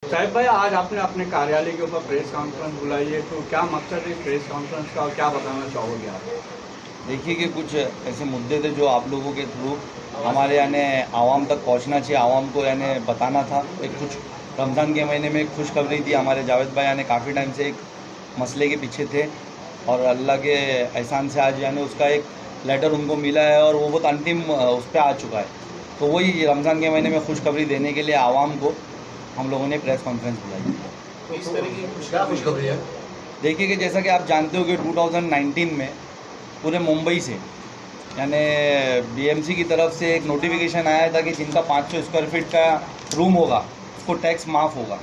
साहिब भाई, आज आपने अपने कार्यालय के ऊपर प्रेस कॉन्फ्रेंस बुलाई है, तो क्या मकसद है प्रेस कॉन्फ्रेंस का और क्या बताना चाहोगे आप? देखिए कि कुछ ऐसे मुद्दे थे जो आप लोगों के थ्रू हमारे यानी आवाम तक पहुंचना चाहिए, आवाम को यानी बताना था। एक कुछ रमज़ान के महीने में एक खुशखबरी थी। हमारे जावेद भाई यानी काफ़ी टाइम से एक मसले के पीछे थे और अल्लाह के एहसान से आज यानी उसका एक लेटर उनको मिला है और वो बहुत अंतिम उस पर आ चुका है। तो वही रमज़ान के महीने में खुशखबरी देने के लिए आवाम को हम लोगों ने प्रेस कॉन्फ्रेंस बुलाई। तो इस तरह की क्या खुशखबरी है? देखिए कि जैसा कि आप जानते हो कि 2019 में पूरे मुंबई से यानी बीएमसी की तरफ से एक नोटिफिकेशन आया था कि जिनका 500 स्क्वायर फीट का रूम होगा उसको टैक्स माफ़ होगा।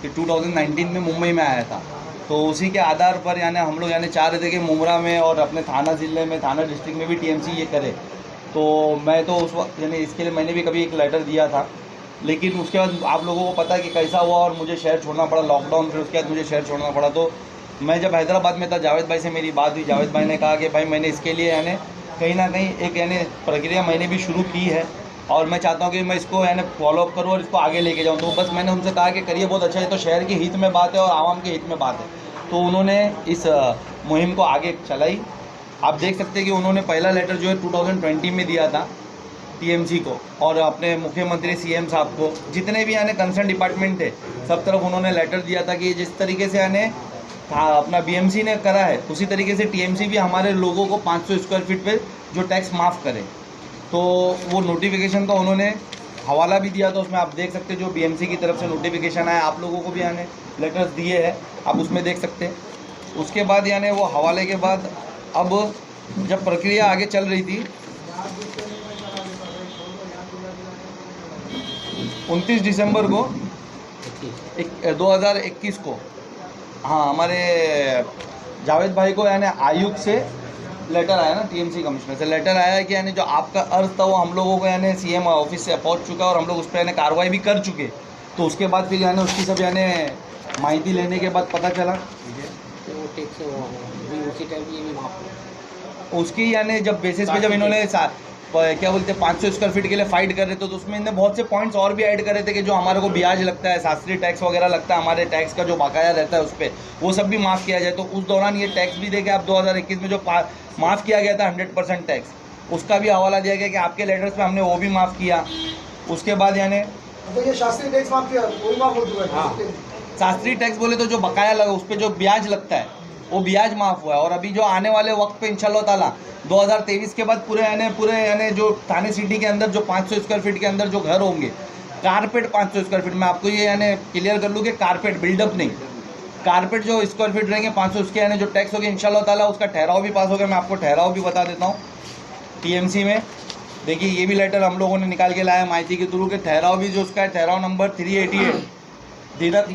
कि 2019 में मुंबई में आया था। तो उसी के आधार पर यानी हम लोग यानी चाह रहे थे कि मुमरा में और अपने थाना ज़िले में, थाना डिस्ट्रिक्ट में भी टीएमसी ये करे। तो मैं तो उस वक्त यानी इसके लिए मैंने भी कभी एक लेटर दिया था, लेकिन उसके बाद आप लोगों को पता है कि कैसा हुआ और मुझे शहर छोड़ना पड़ा लॉकडाउन। फिर उसके बाद मुझे शहर छोड़ना पड़ा। तो मैं जब हैदराबाद में था, जावेद भाई से मेरी बात हुई। जावेद भाई ने कहा कि भाई मैंने इसके लिए यानी कहीं ना कहीं एक यानी प्रक्रिया मैंने भी शुरू की है और मैं चाहता हूँ कि मैं इसको यानी फॉलोअप करूँ और इसको आगे लेके जाऊँ। तो बस मैंने उनसे कहा कि करिए, बहुत अच्छा है, तो शहर के हित में बात है और आवाम के हित में बात है। तो उन्होंने इस मुहिम को आगे चलाई। आप देख सकते हैं कि उन्होंने पहला लेटर जो है 2020 में दिया था टीएमसी को और अपने मुख्यमंत्री सीएम साहब को, जितने भी यानी कंसर्न डिपार्टमेंट थे सब तरफ उन्होंने लेटर दिया था कि जिस तरीके से यानी अपना बीएमसी ने करा है उसी तरीके से टीएमसी भी हमारे लोगों को 500 स्क्वायर फीट पे जो टैक्स माफ़ करे। तो वो नोटिफिकेशन का उन्होंने हवाला भी दिया था। उसमें आप देख सकते हैं जो बीएमसी की तरफ से नोटिफिकेशन आया, आप लोगों को भी यानी लेटर्स दिए हैं, आप उसमें देख सकते हैं। उसके बाद यानी वो हवाले के बाद अब जब प्रक्रिया आगे चल रही थी 29 दिसंबर को 2021 को, हाँ, हमारे जावेद भाई को यानी आयुक्त से लेटर आया ना, टीएमसी कमिश्नर से लेटर आया है कि यानी जो आपका अर्ज था वो हम लोगों को यानी सीएम ऑफिस से पहुंच चुका है और हम लोग उस पर यानी कार्रवाई भी कर चुके। तो उसके बाद फिर यानी उसकी सब यानी माहिती लेने के बाद पता चला उसकी यानी जब बेसिस पे जब इन्होंने क्या बोलते हैं 500 स्क्वायर फीट के लिए फाइट कर रहे थे तो उसमें इन्होंने बहुत से पॉइंट्स और भी ऐड करे थे कि जो हमारे को ब्याज लगता है, शास्त्रीय टैक्स वगैरह लगता है, हमारे टैक्स का जो बकाया रहता है उस पर वो सब भी माफ़ किया जाए। तो उस दौरान ये टैक्स भी देखे आप 2021 में जो माफ़ किया गया था 100% टैक्स, उसका भी हवाला दिया गया कि आपके लेटर्स पे हमने वो भी माफ़ किया। उसके बाद यानी ये शास्त्रीय टैक्स माफ किया, वो भी माफ हो चुका है। हाँ, शास्त्रीय टैक्स बोले तो जो बकाया लगा उस पर जो ब्याज लगता है वो ब्याज माफ़ हुआ है। और अभी जो आने वाले वक्त पे इंशाल्लाह ताला 2023 के बाद पूरे यानी जो थाने सिटी के अंदर जो 500 स्क्वायर फीट के अंदर जो घर होंगे, कारपेट 500 स्क्वायर फीट में, आपको ये यानी क्लियर कर लूँ कि कारपेट, बिल्डअप नहीं, कारपेट जो स्क्वायर फीट रहेंगे 500, उसके यानी जो टैक्स होगा इंशाल्लाह ताला उसका ठहराव भी पास हो गया। मैं आपको ठहराव भी बता देता हूँ टीएमसी में। देखिए ये भी लेटर हम लोगों ने निकाल के लाया माहिती के थ्रू के ठहराव भी जो उसका है, ठहराव नंबर 388 दिनांक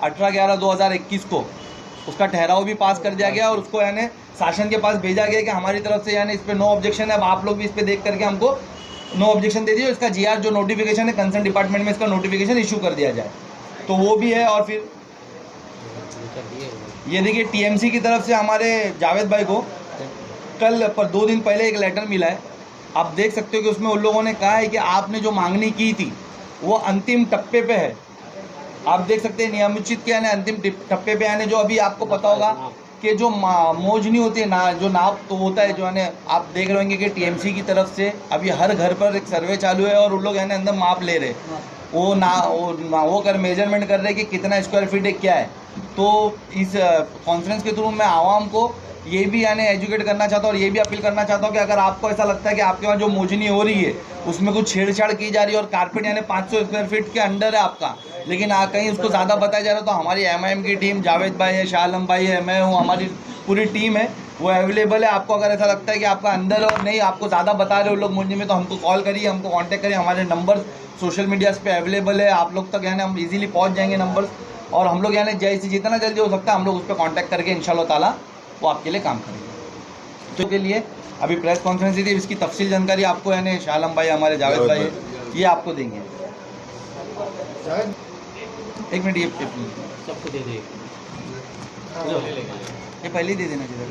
18/11/2021 को उसका ठहराव भी पास कर दिया गया और उसको यानी शासन के पास भेजा गया कि हमारी तरफ से यानी इस पर नो ऑब्जेक्शन है। अब आप लोग भी इस पर देख करके हमको नो ऑब्जेक्शन दे दीजिए, इसका जीआर जो नोटिफिकेशन है कंसर्न डिपार्टमेंट में इसका नोटिफिकेशन इशू कर दिया जाए। तो वो भी है। और फिर ये देखिए टीएमसी की तरफ से हमारे जावेद भाई को कल पर 2 दिन पहले एक लेटर मिला है। आप देख सकते हो कि उसमें उन लोगों ने कहा है कि आपने जो मांगनी की थी वो अंतिम टप्पे पे है। आप देख सकते हैं नियमित के यानी अंतिम टप्पे पे यानी जो अभी आपको पता होगा कि जो मोजनी होती है ना, जो नाप तो होता है जो यानी आप देख रहे होंगे कि टीएमसी की तरफ से अभी हर घर पर एक सर्वे चालू है और उन लोग यानी अंदर माप ले रहे, वो कर मेजरमेंट कर रहे कि कितना स्क्वायर फीट है क्या है। तो इस कॉन्फ्रेंस के थ्रू मैं आवाम को ये भी यानी एजुकेट करना चाहता हूँ और ये भी अपील करना चाहता हूँ कि अगर आपको ऐसा लगता है कि आपके वहाँ जो मोजनी हो रही है उसमें कुछ छेड़छाड़ की जा रही है और कारपेट यानी 500 स्क्वायर फीट के अंडर है आपका, लेकिन कहीं उसको ज़्यादा बताया जा रहा है, तो हमारी एमआईएम की टीम, जावेद भाई है, शाह आलम भाई है, मैं हूँ, हमारी पूरी टीम है, वो अवेलेबल है। आपको अगर ऐसा लगता है कि आपका अंदर और नहीं आपको ज़्यादा बता रहे हो लोग मोजनी में, तो हमको कॉल करिए, हमको कॉन्टैक्ट करिए। हमारे नंबर सोशल मीडियाज़ पे अवेलेबल है, आप लोग तक यानी हम इजीली पहुँच जाएंगे नंबर। और हम लोग यानी जैसे जितना जल्दी हो सकता है हम लोग उस पर कॉन्टैक्ट करके इंशाल्लाह ताला वो आपके लिए काम करेंगे। तो के लिए अभी प्रेस कॉन्फ्रेंस थी, इसकी तफसील जानकारी आपको यानी शाह आलम भाई, हमारे जावेद भाई ये आपको देंगे। एक मिनट, ये सबको दे दे, ये पहले ही दे देना चाहिए।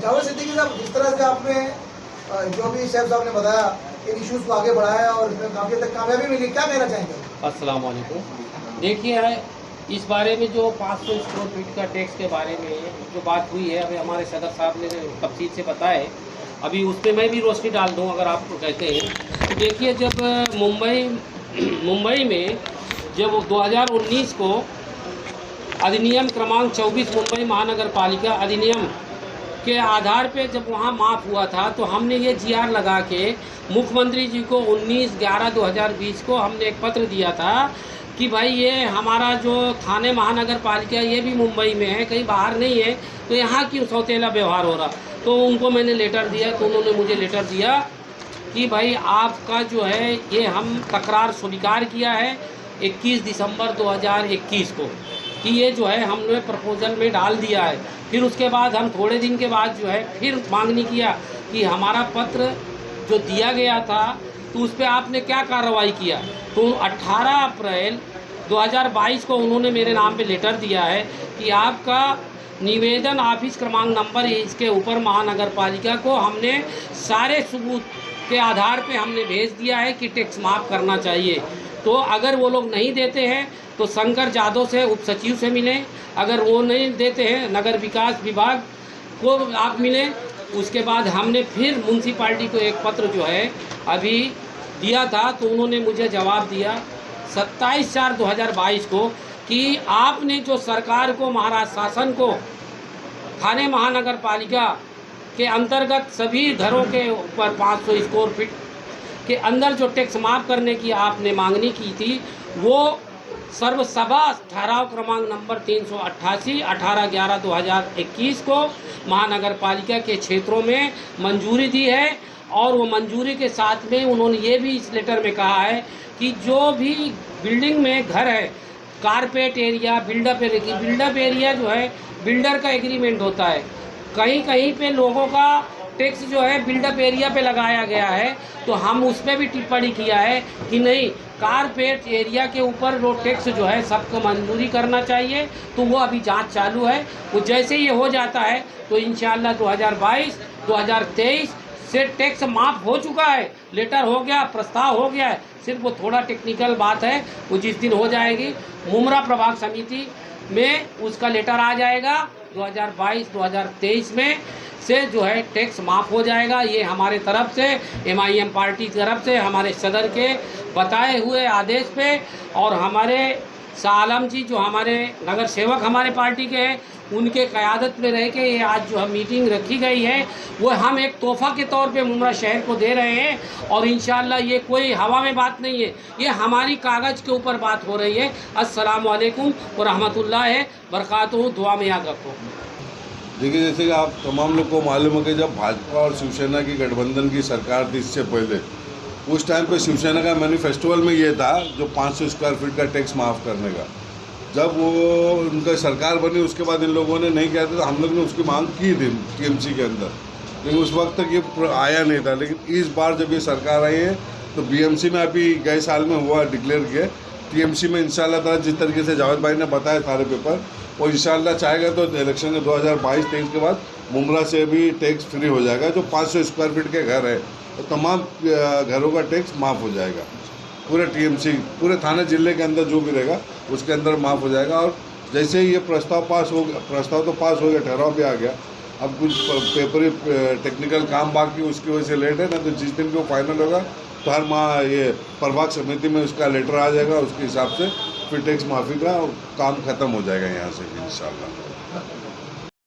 जावेद सिद्दीकी साहब, जिस तरह से आपने जो भी शेफ साहब ने बताया इन इश्यूज को आगे बढ़ाया और इसमें काफ़ी तक कामयाबी मिली, क्या कहना चाहेंगे? अस्सलाम वालेकुम। देखिए, इस बारे में जो 500 स्क्वायर फीट का टैक्स के बारे में जो बात हुई है, अभी हमारे सदर साहब ने तफसील से बताया, अभी उस पर मैं भी रोशनी डाल दूं अगर आप कहते हैं। तो देखिए, जब मुंबई में जब 2019 को अधिनियम क्रमांक 24 मुंबई महानगर पालिका अधिनियम के आधार पे जब वहाँ माफ़ हुआ था, तो हमने ये GR लगा के मुख्यमंत्री जी को 19/11/2020 को हमने एक पत्र दिया था कि भाई ये हमारा जो थाने महानगर पालिका ये भी मुंबई में है, कहीं बाहर नहीं है, तो यहाँ क्यों सौतेला व्यवहार हो रहा। तो उनको मैंने लेटर दिया, तो उन्होंने मुझे लेटर दिया कि भाई आपका जो है ये हम तकरार स्वीकार किया है 21 दिसंबर 2021 को कि ये जो है हमने प्रपोजल में डाल दिया है। फिर उसके बाद हम थोड़े दिन के बाद जो है फिर मांगनी किया कि हमारा पत्र जो दिया गया था तो उस पर आपने क्या कार्रवाई किया। तो 18 अप्रैल 2022 को उन्होंने मेरे नाम पे लेटर दिया है कि आपका निवेदन ऑफिस क्रमांक नंबर इसके ऊपर महानगर पालिका को हमने सारे सबूत के आधार पे हमने भेज दिया है कि टैक्स माफ़ करना चाहिए। तो अगर वो लोग नहीं देते हैं तो शंकर जादव से उप सचिव से मिलें, अगर वो नहीं देते हैं नगर विकास विभाग को आप मिलें। उसके बाद हमने फिर म्यूनसिपाल्टी को एक पत्र जो है अभी दिया था, तो उन्होंने मुझे जवाब दिया 27/4/2022 को कि आपने जो सरकार को महाराष्ट्र शासन को थाने महानगर पालिका के अंतर्गत सभी घरों के ऊपर 500 स्क्वायर फीट के अंदर जो टैक्स माफ़ करने की आपने मांगनी की थी, वो सर्वसभा ठहराव क्रमांक नंबर 388 18/11/2021 को महानगर पालिका के क्षेत्रों में मंजूरी दी है। और वो मंजूरी के साथ में उन्होंने ये भी इस लेटर में कहा है कि जो भी बिल्डिंग में घर है, कारपेट एरिया, बिल्डअप एरिया जो है बिल्डर का एग्रीमेंट होता है। कहीं कहीं पे लोगों का टैक्स जो है बिल्डअप एरिया पे लगाया गया है, तो हम उस पर भी टिप्पणी किया है कि नहीं, कारपेट एरिया के ऊपर रोड टैक्स जो है सबको मंजूरी करना चाहिए। तो वो अभी जांच चालू है, वो जैसे ये हो जाता है तो इंशाल्लाह 2022-2023 से टैक्स माफ़ हो चुका है, लेटर हो गया, प्रस्ताव हो गया है, सिर्फ वो थोड़ा टेक्निकल बात है, वो जिस दिन हो जाएगी मुमरा प्रभाग समिति में उसका लेटर आ जाएगा 2022-2023 में से जो है टैक्स माफ़ हो जाएगा। ये हमारे तरफ से MIM पार्टी की तरफ से हमारे सदर के बताए हुए आदेश पे और हमारे शाह आलम जी जो हमारे नगर सेवक हमारे पार्टी के हैं उनके क़यादत में रह के ये आज जो मीटिंग रखी गई है वो हम एक तोहफ़ा के तौर पे मुमरा शहर को दे रहे हैं। और इंशाअल्लाह ये कोई हवा में बात नहीं है, ये हमारी कागज़ के ऊपर बात हो रही है। अस्सलाम वालेकुम व रहमतुल्लाहि बरकातहू, दुआ में याद रखो। देखिए, जैसे कि आप तमाम लोग को मालूम है कि जब भाजपा और शिवसेना की गठबंधन की सरकार थी इससे पहले, उस टाइम पे शिवसेना का मैनिफेस्टोल में ये था जो 500 स्क्वायर फीट का टैक्स माफ़ करने का। जब वो उनका सरकार बनी उसके बाद इन लोगों ने नहीं किया था, तो हम लोग ने उसकी मांग की थी TMC के अंदर, लेकिन उस वक्त तक ये आया नहीं था। लेकिन इस बार जब ये सरकार आई है तो BMC में अभी गए साल में हुआ डिक्लेयर किया, TMC में इंशाल्लाह ताला जिस तरीके से जावेद भाई ने बताया सारे पेपर, वो इंशाल्लाह चाहेगा तो इलेक्शन के 2022-23 के बाद मुमरा से भी टैक्स फ्री हो जाएगा। जो 500 स्क्वायर फीट के घर है तो तमाम घरों का टैक्स माफ़ हो जाएगा, पूरे TMC पूरे थाने जिले के अंदर जो भी रहेगा उसके अंदर माफ़ हो जाएगा। और जैसे ही ये प्रस्ताव तो पास हो गया, ठहराव भी आ गया, अब कुछ पेपर टेक्निकल काम बाकी उसकी वजह से लेट है ना, तो जिस दिन भी वो फाइनल होगा तो हर माह ये प्रभाग समिति में उसका लेटर आ जाएगा, उसके हिसाब से फिर टैक्स माफ़ी का काम ख़त्म हो जाएगा यहाँ से इंशाल्लाह।